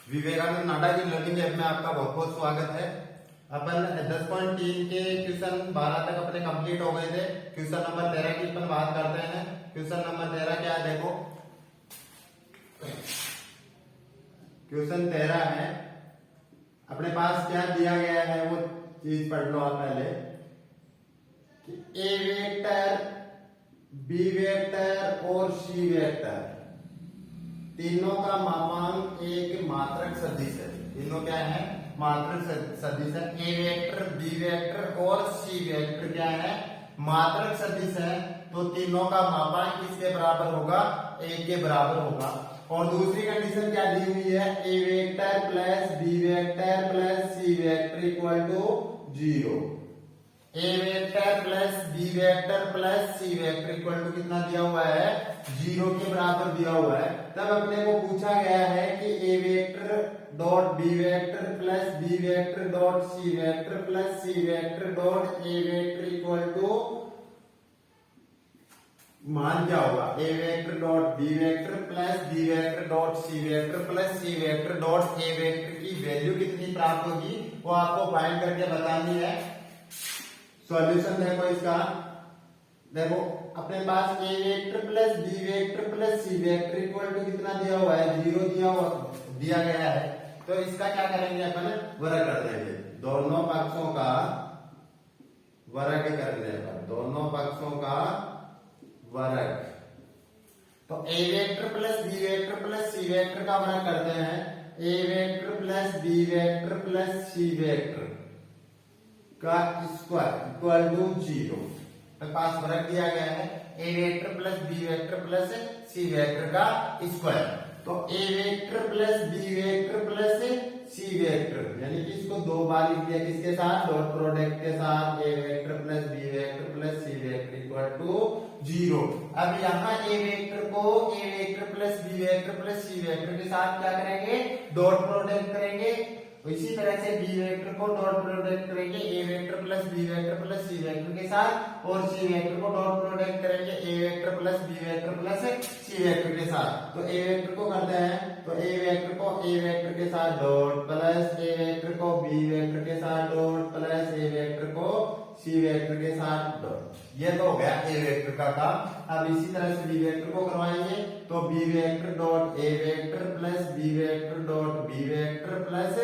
विवेकानंद नाडा की learning app में आपका बहुत बहुत स्वागत है। अपन 10.3 के क्वेश्चन 12 तक अपने कंप्लीट हो गए थे। क्वेश्चन नंबर 13 की अपन बात करते हैं। क्वेश्चन नंबर 13 क्या है देखो। क्वेश्चन 13 है, अपने पास क्या दिया गया है वो चीज पढ़ लो आप पहले कि ए वेक्टर, बी वेक्टर और सी वेक्टर तीनों का मापांक एक मात्रक सदिश है। तीनों क्या है? मात्रक सदिश है। ए वेक्टर, बी वेक्टर और सी वेक्टर क्या है? मात्रक सदिश है। तो तीनों का मापांक किसके बराबर होगा? एक के बराबर होगा। और दूसरी कंडीशन क्या दी हुई है? A vector plus B vector plus C vector equal to 0। A vector plus B vector plus C vector equal to कितना दिया हुआ है? 0 के बराबर दिया हुआ है। तब अपने को पूछा गया है कि A vector dot B vector plus B vector dot C vector plus C vector dot A vector equal to मान क्या होगा? A vector dot B vector plus B vector dot C vector plus C vector dot A vector की value कितनी प्राप्त होगी वो आपको find करके बतानी है। सॉल्यूशन देखो इसका। देखो अपने पास A vector plus B vector plus C vector equal to कितना दिया हुआ है? 0 दिया गया है। तो इसका क्या करेंगे अपन? वर्ग कर देंगे। दोनों पक्षों का वर्ग कर देंगे। दोनों पक्षों का वर्ग। तो A vector plus B vector plus C vector का वर्ग करते हैं। A vector plus B vector plus C vector का स्क्वायर इक्वल टू 0। पास वर्ग दिया गया है A vector plus B vector plus C vector का स्क्वायर। तो A vector plus B vector plus C vector यानी कि इसको दो बार लिख दिया किसके साथ? डॉट प्रोडक्ट के साथ। A vector plus B vector plus C vector equal to 0। अब यहाँ ए वेक्टर को A vector plus B vector plus C vector के साथ क्या करेंगे? डॉट प्रोडक्ट करेंगे। इसी तरह से बी वेक्टर को डॉट प्रोडक्ट करेंगे A vector plus B vector plus C vector के साथ, और सी वेक्टर को डॉट प्रोडक्ट करेंगे A vector plus B vector plus C vector के साथ। तो ए वेक्टर को करते हैं तो ए वेक्टर को ए वेक्टर के साथ डॉट प्लस ए वेक्टर को बी वेक्टर के साथ डॉट प्लस ए वेक्टर को सी वेक्टर के साथ डॉट। ये तो हो गया ए वेक्टर का काम। अब इसी तरह से बी वेक्टर को करवाएंगे तो B vector dot A vector plus B vector dot B vector plus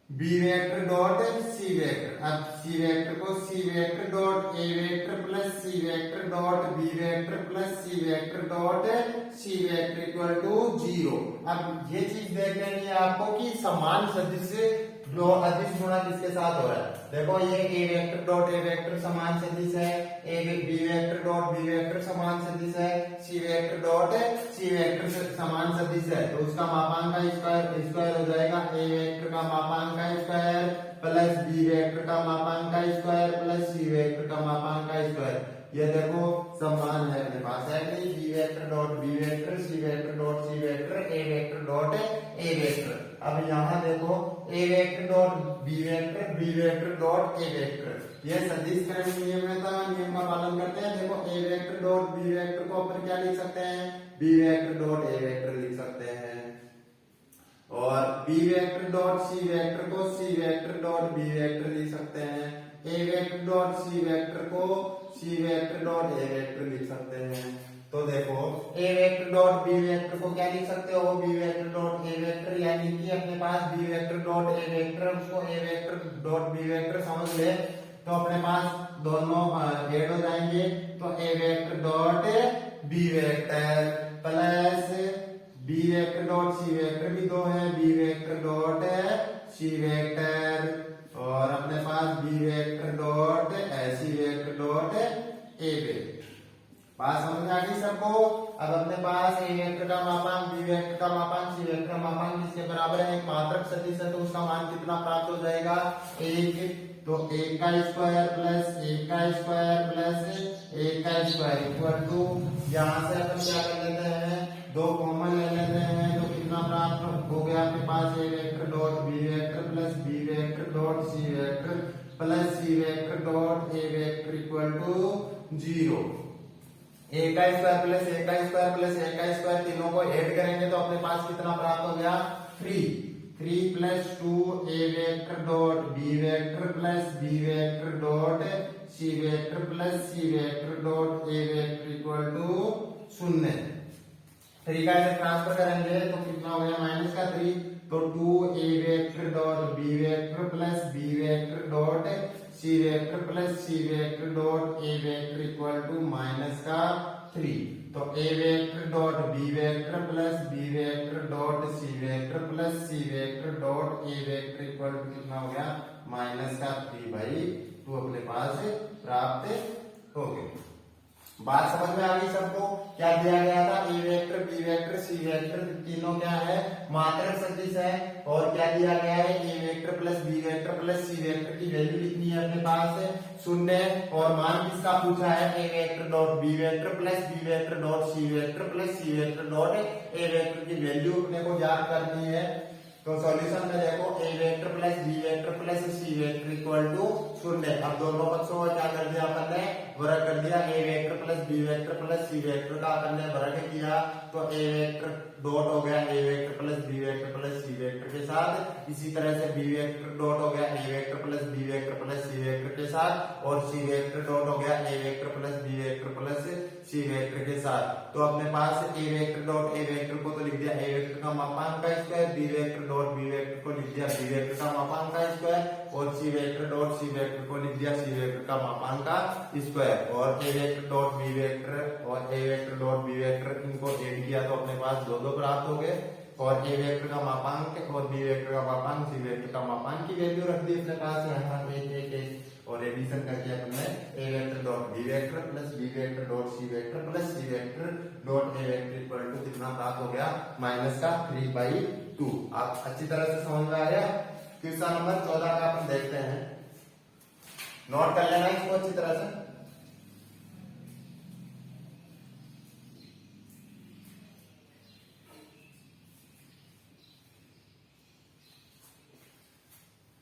B vector dot C vector. अब सी वेक्टर को C vector dot A vector plus C vector dot B vector plus C vector dot C vector equal to 0। अब ये चीज देख लेनी है आपको कि समान सदिश अदिश गुणा किसके साथ हो रहा है। देखो ये A vector dot A vector समान सदिश है, A B vector dot B vector समान सदिश है, C vector dot C vector समान सदिश है। तो उसका मापांक का स्क्वायर हो जाएगा। ए वेक्टर का मापांक का स्क्वायर प्लस बी वेक्टर का मापांक का स्क्वायर प्लस सी वेक्टर का मापांक का स्क्वायर। ये देखो समान है अपने पास है कि B vector dot B vector C vector dot C vector A vector dot A vector. अब यहाँ देखो A vector dot B vector dot A vector. ये सदिश करण नियम का पालन करते हैं। देखो A vector dot B vector को अपन क्या लिख सकते हैं? B vector dot A vector लिख सकते हैं, और B vector dot C vector को C vector dot B vector लिख सकते हैं। A vector dot C vector को C vector dot A vector लिख सकते हैं। तो देखो A vector dot B vector को क्या लिख सकते हो? B vector dot A vector, यानी कि अपने पास B vector dot A vector, उसको A vector dot B vector समझ ले तो अपने पास दोनों ऐड हो जाएंगे। तो A vector dot B vector plus B vector dot C vector भी दो है, B vector dot C vector, और अपने पास B vector dot C vector dot A vector. बात समझ आ गई सबको? अब अपने पास ए वेक्टर का मापांक बी वेक्टर का मापांक सी वेक्टर का मापांक किसके बराबर है? एक मात्रक सदिश है। तो उसका मान कितना प्राप्त हो जाएगा? 1। तो 1 का स्क्वायर प्लस 1 का स्क्वायर प्लस 1 का स्क्वायर इक्वल टू, यहाँ से अपन क्या कर लेते हैं? 2 कॉमन ले लेते हैं। तो कितना प्राप्त हो गया आपके पास? A vector dot B vector plus B vector dot C vector plus C vector dot A vector equal to 0। A का स्क्वायर प्लस ए का स्क्वायर प्लस ए का स्क्वायर, तीनों को ऐड करेंगे तो अपने पास कितना प्राप्त हो गया 3। 3 plus 2 A vector dot B vector plus B vector dot C vector plus C vector dot A vector equal to 0। 3 का इसे ट्रांसफर करेंगे तो कितना हो गया माइनस का 3, तो 2 A vector dot B vector plus B vector dot C vector plus C vector dot A vector equal to minus का 3। तो A vector dot B vector plus B vector dot C vector plus C vector dot A vector equal to कितना हो गया minus का 3/2 अपने पास प्राप्त हो गए। बात समझ में आ गई सबको? क्या दिया गया था, A vector B vector C vector तीनों क्या है मात्रक सदिश है, और क्या दिया गया है A vector plus B vector plus C vector की वैल्यू कितनी है अपने पास 0, और मान किसका पूछा है A vector dot B vector plus B vector dot C vector plus C vector dot A vector की वैल्यू अपने को ज्ञात करनी है। तो सॉल्यूशन में देखो A vector plus B vector plus C vector equal to 0। अब दोनों पक्षों को क्या कर दिया अपन ने वर्ग कर दिया, A vector plus B vector plus C vector का अपन ने वर्ग किया, तो ए वेक्टर डॉट हो गया A vector plus B vector plus C vector के साथ, इसी तरह से बी वेक्टर डॉट हो गया A vector plus B vector plus C vector के साथ, और सी वेक्टर डॉट हो गया A vector plus B vector plus C vector के साथ। तो अपने पास A vector dot A vector को तो लिख दिया ए वेक्टर का मापांक का square, B vector dot B vector को लिख दिया बी वेक्टर का मापांक का स्क्वायर, और C vector dot C vector को लिख दिया सी वेक्टर का मापांक का स्क्वायर, और A vector dot B vector और A vector dot B vector इनको ऐड किया तो अपने पास दो प्राप्त हो गए, और ए वेक्टर का मापांक और बी वेक्टर का मापांक सी वेक्टर का मापांक की वैल्यू रख दी अपने पास यहाँ एक और एडिशन करके अपने A vector dot B vector plus B vector dot C vector plus C vector dot A vector equal to कितना प्राप्त हो गया माइनस का 3/2। आप अच्छी तरह से समझ में आ गया। क्वेश्चन नंबर 14 का अपन देखते हैं, नोट कर लेना इसको अच्छी तरह से।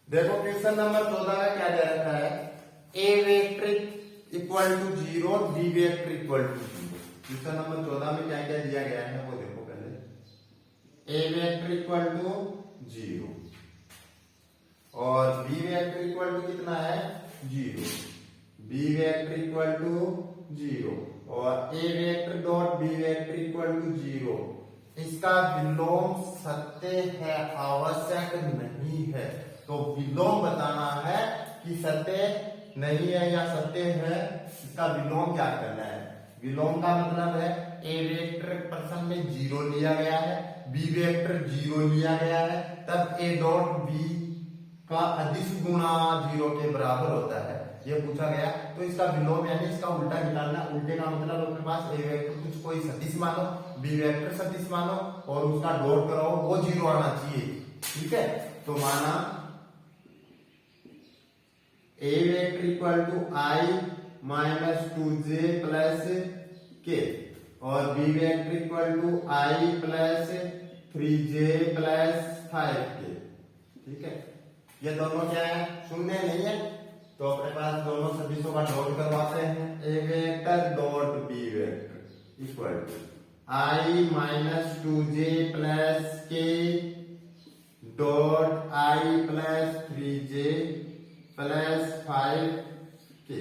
देखो क्वेश्चन नंबर 14 का क्या दे रखा है, A vector equal to 0 B vector equal to 0। Question number 14 में क्या क्या दिया गया है वो देखो पहले, ए वेक्टर इक्वल टू 0 और बी वेक्टर इक्वल टू कितना है 0, बी वेक्टर इक्वल टू 0 और A vector dot B vector equal to 0। इसका विलोम सत्य है आवश्यक नहीं है, तो विलोम बताना है कि सत्य नहीं है या सत्य है, इसका विलोम क्या करना है। विलोम का मतलब है ए वेक्टर प्रश्न में 0 लिया गया है, बी वेक्टर 0 लिया गया है, तब ए डॉट बी का अदिश गुणा 0 के बराबर होता है, ये पूछा गया। तो इसका विलोम यानी इसका उल्टा निकालना, उल्टे का मतलब अपने पास ए वेक्टर कुछ कोई सदिश मानो, बी वेक्टर सदिश मानो और उसका डॉट कराओ, वो 0 आना चाहिए, ठीक है। तो माना A vector equal to I minus 2j plus K और B vector equal to I plus 3j plus 5k, ठीक है। ये दोनों क्या है शून्य नहीं है, तो अपने पास दोनों सदिशों का डॉट करवाते हैं, A vector dot B vector equal to I minus 2j plus K dot I plus 3j plus 5k।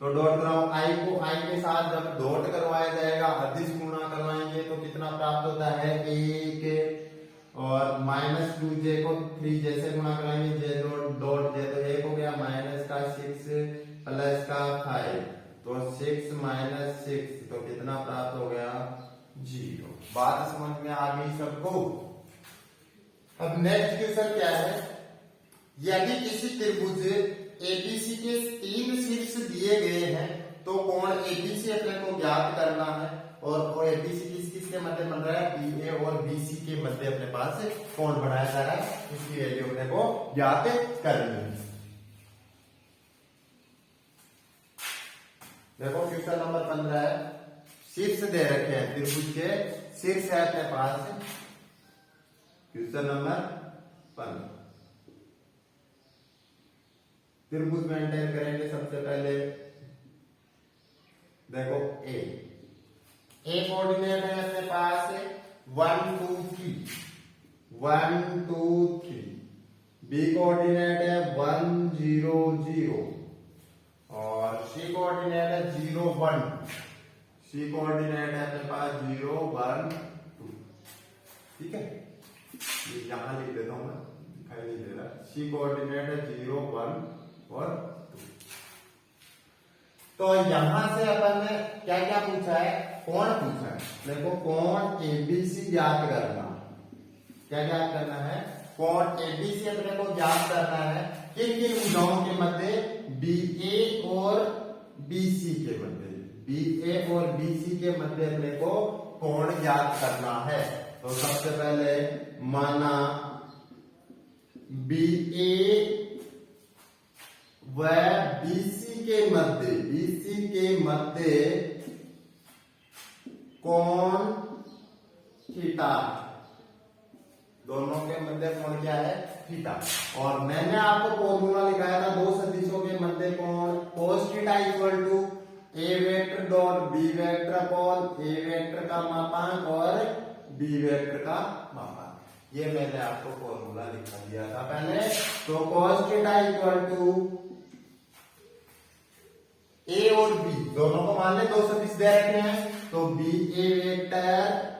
तो डॉट कराओ, आई को आई के साथ जब डॉट करवाया जाएगा अदिश गुणा करवाएंगे तो कितना प्राप्त होता है 1, और माइनस 2j को 3j से गुणा कराएंगे, j डॉट j तो 1 हो गया, माइनस का 6 प्लस का 5, तो 6 माइनस 6 तो कितना प्राप्त हो गया 0। बात समझ में आ गई सबको। अब नेक्स्ट क्वेश्चन क्या है, यदि किसी त्रिभुज एबीसी के 3 शीर्ष दिए गए हैं तो कोण एबीसी अपने को ज्ञात करना है, और वो एबीसी किस किस के मध्य बन रहा है, बीए और बीसी के मध्य अपने पास कोण बनाया जा रहा है, इसकी वैल्यू अपने को ज्ञात करनी है। देखो क्वेश्चन नंबर 15 है, शीर्ष दे रखे हैं त्रिभुज के शीर्ष है अपने पास, क्वेश्चन नंबर 15। त्रिभुज मेंटेन करेंगे सबसे पहले, देखो ए कोऑर्डिनेट है अपने पास 1 2 3 1 2 3, बी कोऑर्डिनेट है 1 0 0 और सी कोऑर्डिनेट है 0 1, सी कोऑर्डिनेट है अपने पास 0 1 2। ठीक है, ये यहां लिख देता हूं मैं, दिखाई नहीं दे रहा। सी कोऑर्डिनेट है 0 1 और 2। तो यहां से अपन ने क्या क्या पूछा है, कोण पूछा है। देखो कोण एबीसी ज्ञात करना, क्या ज्ञात करना है, कोण एबीसी अपने को ज्ञात करना है किन किन भुजाओं के मध्य, बीए और बीसी के मध्य, बीए और बीसी के मध्य अपने को कोण ज्ञात करना है। तो सबसे पहले माना बीए व बीसी के मध्य, बीसी के मध्य कोण थीटा, दोनों के मध्य कोण क्या है, थीटा। और मैंने आपको फॉर्मूला लिखाया था दो सदिशों के मध्य कोण, cos theta equal to A vector dot B vector upon A vector का मापांक और बी वेक्टर का मापांक। ये मैंने आपको फॉर्मूला लिखा दिया था पहले। तो cos थीटा इक्वल टू ए और बी दोनों को मान ले, दो सदिश दे रखे हैं, तो B A vector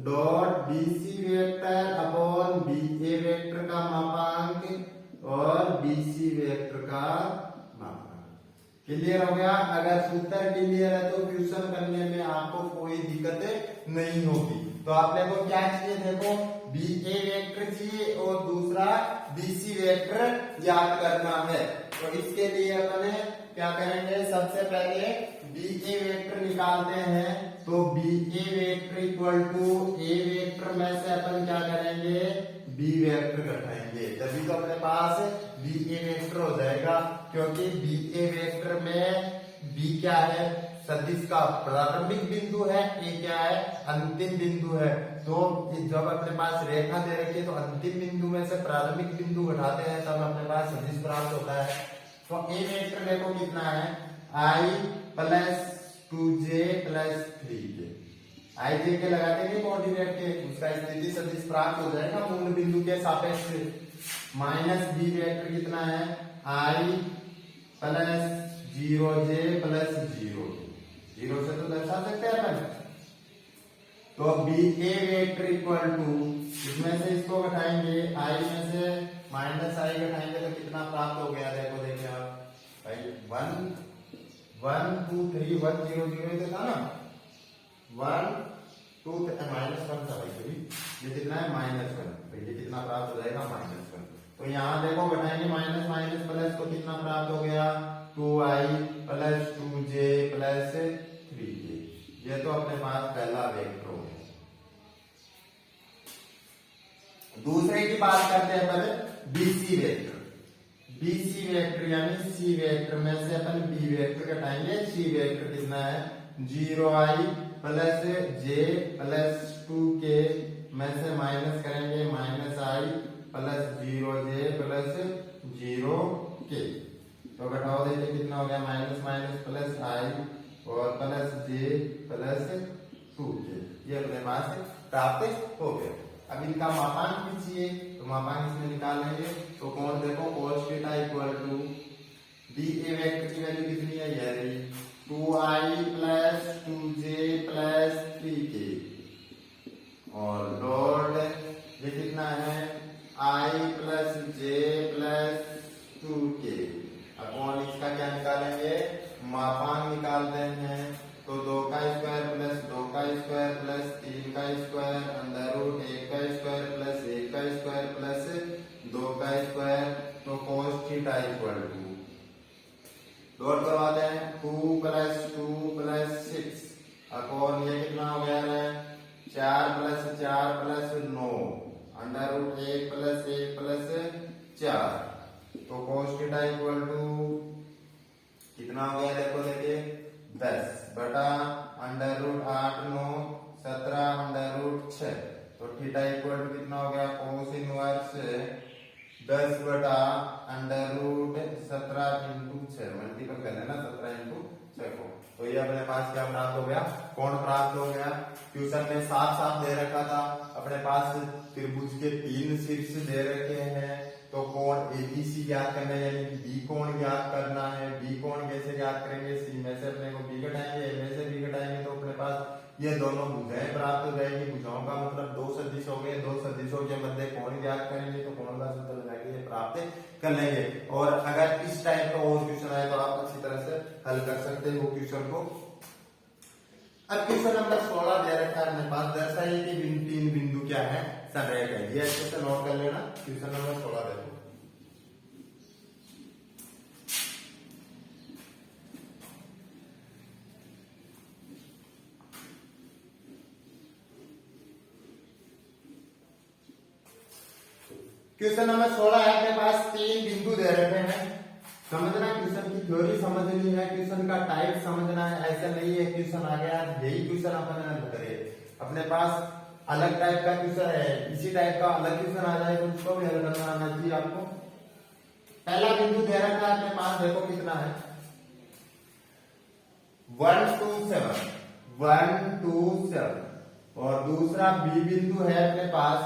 dot B C vector upon B A vector का मापांक और बी सी वेक्टर का मापांक। क्लियर हो गया। अगर उत्तर क्लियर है तो ट्यूशन करने में आपको कोई दिक्कत नहीं होगी। तो आपने को क्या चाहिए, देखो बी ए वेक्टर चाहिए और दूसरा बी सी वेक्टर याद करना है। तो इसके लिए अपने क्या करेंगे, सबसे पहले बी ए वेक्टर निकालते हैं। तो B A vector equal to A vector में से अपन क्या करेंगे, बी वेक्टर घटाएंगे, तभी तो अपने पास बी ए वेक्टर हो जाएगा। क्योंकि बी ए वेक्टर में बी क्या है, सदिश का प्रारंभिक बिंदु है, ए क्या है, अंतिम बिंदु है। तो जब अपने पास रेखा दे रखी है तो अंतिम बिंदु में से प्रारंभिक बिंदु घटाते हैं तब अपने पास सदिश प्राप्त होता है। तो ए वेक्टर देखो कितना है, आई प्लस 2j प्लस 3j, आई जे के लगा देंगे कोऑर्डिनेट के, उसका स्थिति सदिश प्राप्त हो जाएगा मूल बिंदु के सापेक्ष। माइनस बी वेक्टर कितना है, आई प्लस 0j प्लस 0, 0 से तो दर्शा सकते हैं अपन। तो B A vector equal to, इसमें से इसको घटाएंगे, आई में से माइनस आई घटाएंगे तो कितना प्राप्त हो गया, देखो देखिए आप भाई 1 1 2 3 1 0 0 था ना, 1 2 माइनस 1 था भाई, ये कितना है -1, तो ये कितना प्राप्त हो जाएगा -1। तो यहाँ देखो घटाएंगे माइनस माइनस प्लस, तो कितना प्राप्त हो गया 2i plus 2j plus 3j। ये तो अपने पास पहला वेक्टर हो गया। दूसरे की बात करते हैं अपन बीसी वेक्टर, बीसी वेक्टर यानी सी वेक्टर में से अपन बी वेक्टर घटाएंगे। सी वेक्टर कितना है, 0i plus j plus 2k में से माइनस करेंगे -i plus 0j plus 0k। तो घटाओ देखिए कितना हो गया, माइनस माइनस प्लस i और प्लस j प्लस 2k। ये अपने पास प्राप्त हो गया। अब इनका मापांक भी चाहिए, तो मापांक इसमें निकाल लेंगे। तो कौन देखो cos theta equal to B A vector की वैल्यू कितनी है, ये रही 2i plus 2j plus 3k और डॉट ये कितना है i plus j plus 2k। अब कौन इसका क्या निकालेंगे, मापांक निकालते हैं। तो 2 का स्क्वायर प्लस 2 का स्क्वायर प्लस 3 का स्क्वायर अंडर रूट 1 का स्क्वायर प्लस 1 का स्क्वायर प्लस 2 का स्क्वायर। तो cos theta equal to, dot करवाते हैं 2 प्लस 2 प्लस 6 अपॉन ये कितना हो गया है 4 plus 4 plus 9 under root 1 plus 1 plus 4। तो cos थीटा इक्वल टू कितना हो गया, देखो देखिए 10 बटा अंडर रूट 8 9 17 अंडर रूट 6। तो थीटा इक्वल टू कितना हो गया, कोस इनवर्स 10 बटा अंडर रूट 17 इंटू 6, मल्टीपल कर लेना 17 इंटू 6 को। तो ये अपने पास क्या प्राप्त हो गया, कोण प्राप्त हो गया। क्वेश्चन में साफ साफ दे रखा था अपने पास त्रिभुज के 3 शीर्ष दे रखे हैं, तो कोण एबीसी ज्ञात करना है, यानी बी कोण ज्ञात करना है। बी कोण कैसे ज्ञात करेंगे, सी में से अपने को बी घटाएंगे, ए में से बी घटाएंगे, तो अपने पास ये दोनों भुजाएं प्राप्त हो जाएगी। भुजाओं का मतलब दो सदिश हो गए, दो सदिशों के मध्य कोण ज्ञात करेंगे, तो कोण का सूत्र लगाएंगे, ये प्राप्त कर लेंगे। और अगर इस टाइप का और क्वेश्चन आए तो आप अच्छी तरह से हल कर सकते हो क्वेश्चन को। अब क्वेश्चन नंबर 16 दे रखा है अपने पास, दर्शाइए कि तीन बिंदु क्या है, संरेख है। ये अच्छे से नोट कर लेना। क्वेश्चन नंबर 16 देखो। क्वेश्चन नंबर 16 है अपने पास, 3 बिंदु दे रखे हैं। समझना, क्वेश्चन की थ्योरी समझनी है, क्वेश्चन का टाइप समझना है। ऐसा नहीं है क्वेश्चन आ गया यही क्वेश्चन अपन हल करे। अपने पास अलग टाइप का क्वेश्चन है, इसी टाइप का अलग क्वेश्चन आ जाए तो उसको भी हल करना आना चाहिए आपको। पहला बिंदु दे रखा है अपने पास, देखो कितना है, 1 2 7 1 2 7। और दूसरा बी बिंदु है अपने पास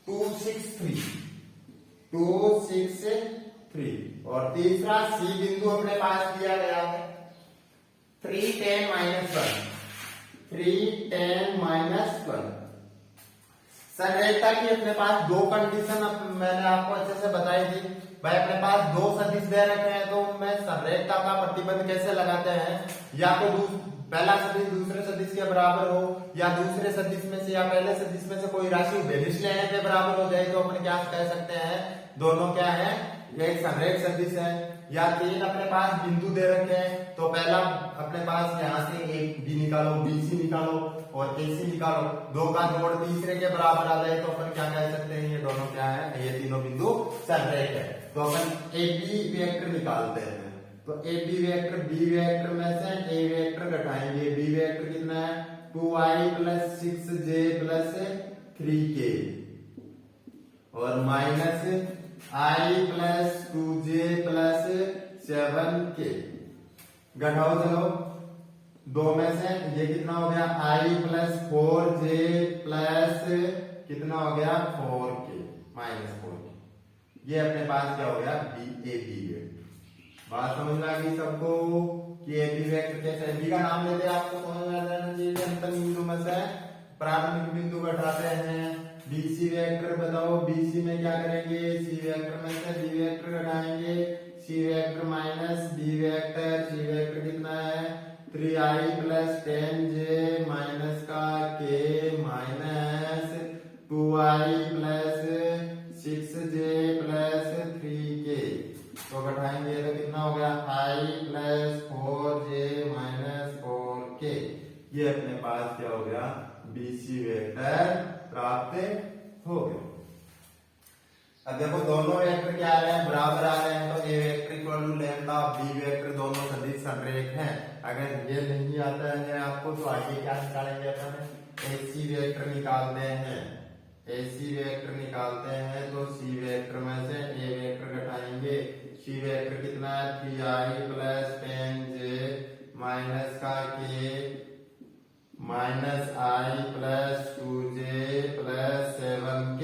2 6 3 2 6 3। और तीसरा सी बिंदु अपने पास दिया गया है 3 10 -1 3 10 -1। संरेखता की अपने पास दो कंडीशन मैंने आपको अच्छे से बताई थी भाई। अपने पास दो सदिश दे रखे हैं, तो मैं संरेखता का प्रतिबंध कैसे लगाते हैं, या तो पहला सदिश दूसरे सदिश के बराबर हो, या दूसरे सदिश में से या पहले सदिश में से कोई राशि बेनिश लेने के बराबर हो जाए, तो अपन क्या कह सकते हैं, दोनों क्या है, ये एक संरेख सदिश है। या 3 अपने पास बिंदु दे रखे हैं, तो पहला अपने पास यहाँ से एक बी निकालो, बीसी निकालो और एसी निकालो, दो का जोड़ तीसरे के बराबर आ जाए, तो अपन क्या कह सकते हैं, ये दोनों क्या है, ये तीनों बिंदु संरेख है। तो अपन ए बी वेक्टर निकालते हैं। तो A B vector, B vector में से ए वेक्टर घटाएंगे, बी वेक्टर कितना है 2i + 6j + 3k और माइनस i + 2j + 7k। घटाओ चलो दो में से, ये कितना हो गया i + 4j + कितना हो गया 4k -4k। ये अपने पास क्या हो गया बी ए बी वेक्टर। बात समझ में आ गई सबको कि ए बी वेक्टर कैसे, बी का नाम लेते हैं, आपको समझ में आ जाना चाहिए। अंतिम बिंदु में से प्रारंभिक बिंदु घटाते हैं। बीसी वेक्टर बताओ, बीसी में क्या करेंगे, सी वेक्टर में से बी वेक्टर घटाएंगे, C vector minus B vector, C vector कितना है 3i + 10j माइनस का k minus 2i + 6j + 3k। तो घटाएंगे तो कितना हो गया i + 4j - 4k। ये अपने पास क्या हो गया बीसी वेक्टर प्राप्त हो गए। अब देखो दोनों वेक्टर क्या आ रहे हैं, बराबर आ रहे हैं, तो A vector equal to lambda, B vector, दोनों सदिश संरेख हैं। अगर ये नहीं आता है आपको तो आगे क्या निकालेंगे अपन, एसी वेक्टर निकालते हैं। एसी वेक्टर निकालते हैं तो सी वेक्टर में से ए वेक्टर घटाएंगे, सी वेक्टर कितना है 3i + 10j माइनस का k minus i + 2j + 7k।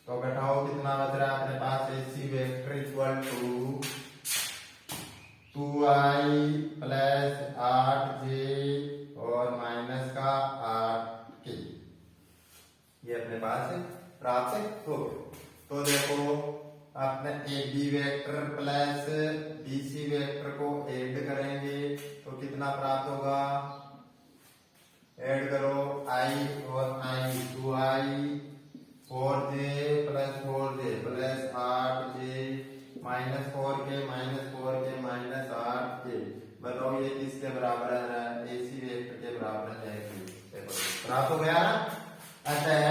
तो घटाओ कितना बच रहा है अपने पास, AC vector equal to 2i + 8j और माइनस का 8k। ये अपने पास प्राप्त हो गए। तो देखो अपने A B vector plus BC vector को ऐड करेंगे तो कितना प्राप्त होगा, ऐड करो i और i 2i 4j + 4j + 8j - 4k - 8k। बताओ ये किसके बराबर है, एसी वेक्टर के बराबर है। प्राप्त हो गया। अतः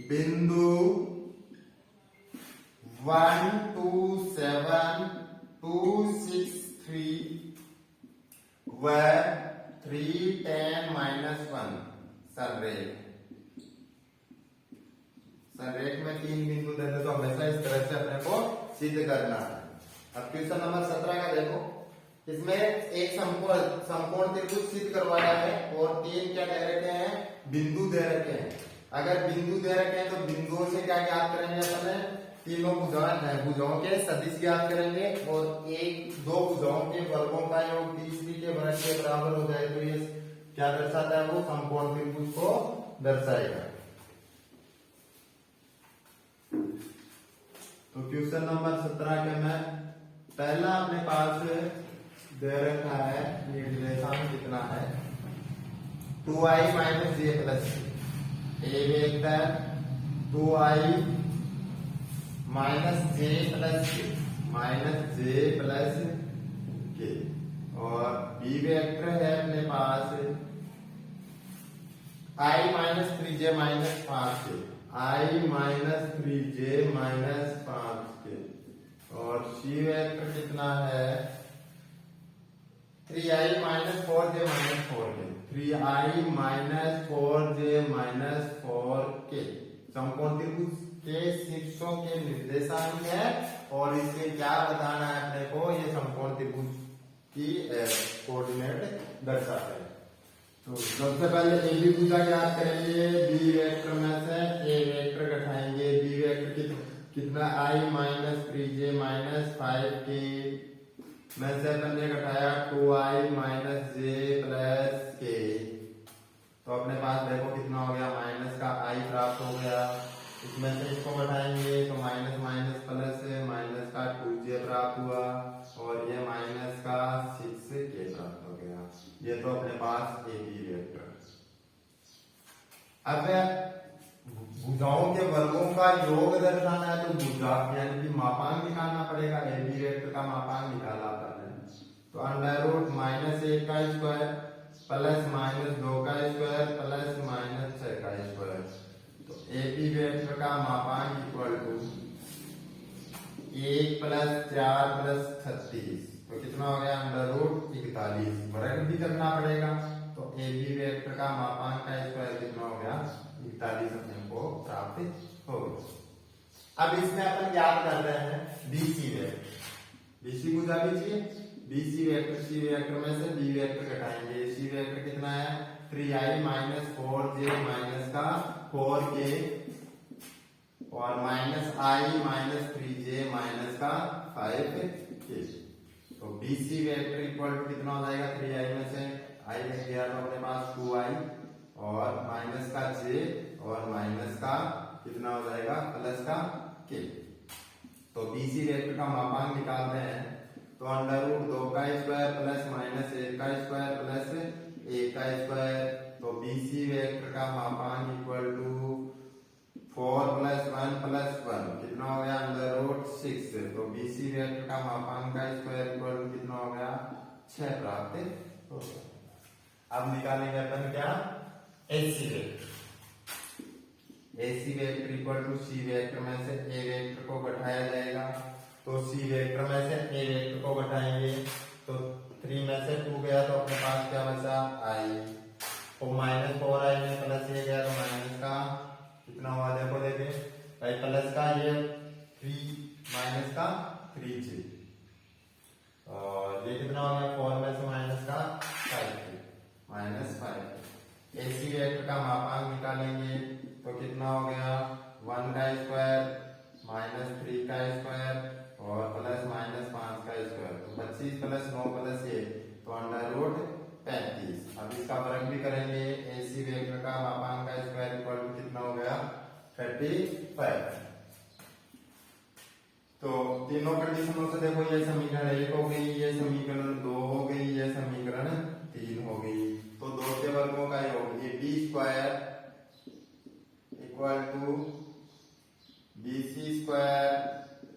बिंदु 1 2 7 2 6 3 व 3 10 -1 संरेख। संरेख में 3 बिंदु देते तो हमेशा इस तरह से अपने को सिद्ध करना है। अब क्वेश्चन नंबर 17 का देखो, इसमें एक समकोण त्रिभुज सिद्ध करवाया है और 3 क्या दे रखे हैं, बिंदु दे रखे हैं। अगर बिंदु दे रखे हैं तो बिंदुओं से क्या ज्ञात करेंगे अपन, तीनों भुजाओं के सदिश ज्ञात करेंगे और दो भुजाओं के वर्गों का योग तीसरी के वर्ग के बराबर हो जाए तो ये क्या दर्शाता है, वो समकोण त्रिभुज को दर्शाएगा। तो क्वेश्चन नंबर 17 के में पहला अपने पास दे रखा है, ये निर्देशांक कितना है, 2i माइनस जे प्लस ए वेक्टर 2i माइनस जे प्लस के और बी वेक्टर है अपने पास i माइनस 3j माइनस 5 के, i माइनस 3j माइनस 5 के और सी वेक्टर कितना है 3i माइनस 4j माइनस 4 के, 3i माइनस 4j माइनस 4 के। समकोण त्रिभुज के शीर्षों के निर्देशांक है और इससे क्या बताना है अपने को, ये समकोण त्रिभुज की कोऑर्डिनेट दर्शाते हैं। तो सबसे पहले ए बी भुजा ज्ञात करेंगे, बी वेक्टर में से ए वेक्टर घटाएंगे, बी वेक्टर कितना i माइनस 3j माइनस 5 के में से अपन ने घटाया 2i माइनस j प्लस के, तो अपने पास देखो कितना हो गया, माइनस का i प्राप्त हो गया। इसमें से इसको घटाएंगे तो माइनस माइनस प्लस है, माइनस का 2j प्राप्त हुआ और ये माइनस का 6k प्राप्त हो गया। ये तो अपने पास ए बी वेक्टर। अब भुजाओं के वर्गों का योग दर्शाना है तो भुजा यानी कि मापांक निकालना पड़ेगा। ए बी वेक्टर का मापांक निकाला आपने तो अंडर रूट माइनस 1 का स्क्वायर प्लस माइनस 2 का स्क्वायर प्लस माइनस 6 का स्क्वायर, तो ए बी वेक्टर का मापांक इक्वल टू 1 प्लस 4 प्लस 36, तो कितना हो गया अंडर रूट 41। वर्ग भी करना पड़ेगा तो ए बी वेक्टर का मापांक का स्क्वायर कितना हो गया 41 अपने को प्राप्त हो गया। अब इसमें अपन याद कर रहे हैं बीसी वेक्टर, बीसी भुजा लीजिए, बीसी वेक्टर सी वेक्टर में से बी वेक्टर घटाएंगे, सी वेक्टर कितना है 3i माइनस 4j माइनस का 4k और minus i minus 3j minus का 5k, तो BC वेक्टर इक्वल टू कितना हो जाएगा 3i में से i में गया तो अपने पास 2i और माइनस का j और माइनस का कितना हो जाएगा प्लस का k। तो BC वेक्टर का मापांक निकालते हैं तो अंडर रूट 2 का स्क्वायर प्लस माइनस 1 का स्क्वायर प्लस 1 का स्क्वायर, तो BC वेक्टर का मापांक इक्वल टू 4 प्लस 1 प्लस 1 कितना हो गया अंडर रूट 6, तो BC वेक्टर का मापांक का स्क्वायर इक्वल टू कितना हो गया 6 प्राप्त हो गया। अब निकालेंगे अपन क्या AC vector, AC vector equal to C vector में से A वेक्टर को घटाया जाएगा तो C वेक्टर में से A वेक्टर को घटाएंगे तो 3 में से 2 गया तो अपने पास क्या बचा i, तो माइनस 4i में प्लस ये गया तो माइनस का कितना हुआ देखो देखे भाई प्लस का ये 3 माइनस का 3j और ये कितना हो गया 4 में से माइनस का 5 माइनस 5। AC वेक्टर का मापांक निकालेंगे तो कितना हो गया 1 का स्क्वायर माइनस 3 का स्क्वायर और प्लस माइनस 5 का स्क्वायर, तो 25 प्लस 9 प्लस 1 तो अंडर रूट 35। अब इसका वर्ग भी करेंगे, AC वेक्टर का मापांक का स्क्वायर इक्वल टू कितना हो गया 35। तो तीनों कंडीशनों से देखो ये समीकरण 1 हो गई, ये समीकरण 2 हो गई, ये समीकरण 3 हो गई, तो 2 के वर्गों का योग ये b square equal to BC square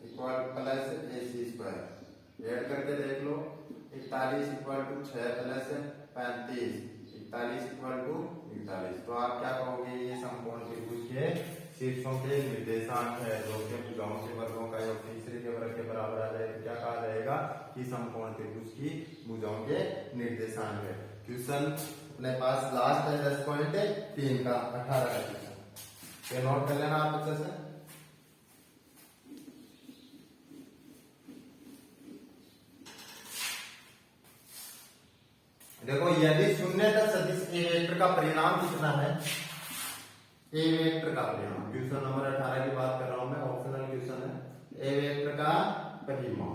equal plus AC square, add करके देख लो 41 इक्वल टू 6 प्लस 35, 41 इक्वल टू 41, तो आप क्या कहोगे ये समकोण त्रिभुज के शीर्षों के निर्देशांक है, जो के भुजाओं के वर्गों का योग तीसरे के वर्ग के बराबर आ जाए तो क्या कहा जाएगा कि समकोण त्रिभुज की भुजाओं के निर्देशांक है। क्वेश्चन अपने पास लास्ट है 10.3 का 18 का क्वेश्चन, ये नोट कर लेना आप अच्छे से। देखो यदि शून्यता सदिश ए वेक्टर का परिणाम कितना है, ए वेक्टर का परिणाम, क्वेश्चन नंबर 18 की बात कर रहा हूं मैं, ऑप्शनल क्वेश्चन है। ए वेक्टर का परिमाण,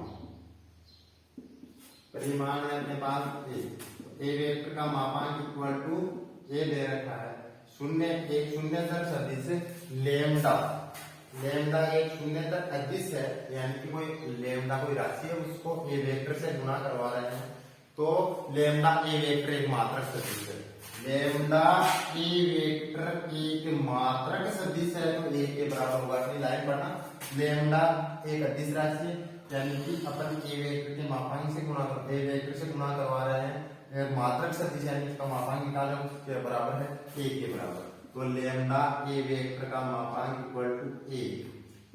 परिमाण है अपने पास ए वेक्टर का मापांक इक्वल टू ए दे रखा है शून्य, एक शून्यतर सदिश लेमडा, लेमडा एक शून्यतर अदिश है, यानी कि कोई लेमडा कोई राशि है उसको ए वेक्टर से गुणा करवा रहे हैं, तो लेमडा ए वेक्टर एक मात्रक सदिश है, लेमडा ए वेक्टर एक मात्रक सदिश है तो ए के बराबर होगा। अपनी लाइन पढ़ना, लेमडा एक अदिश राशि है, यानी कि अपन ए वेक्टर के मापांक से गुणा कर, ए वेक्टर से गुणा करवा रहे हैं, मात्रक सदिश यानी इसका मापांक निकाले उसके बराबर है ए के बराबर, तो लेमडा ए वेक्टर का मापांक इक्वल टू ए,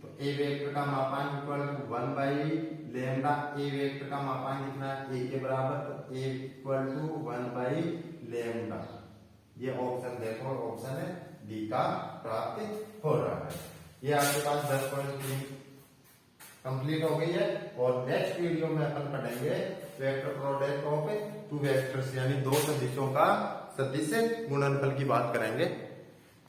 तो ए वेक्टर का मापांक equal to 1 by lambda A vector का मापांक कितना है ए के बराबर, तो A equal to 1 by lambda. ये ऑप्शन देखो, ऑप्शन है डी का प्राप्त हो रहा है। ये आपके पास 10.3 कंप्लीट हो गई है, और नेक्स्ट वीडियो में अपन पढ़ेंगे vector product of two vectors, यानी दो सदिशों का सदिश गुणनफल की बात करेंगे।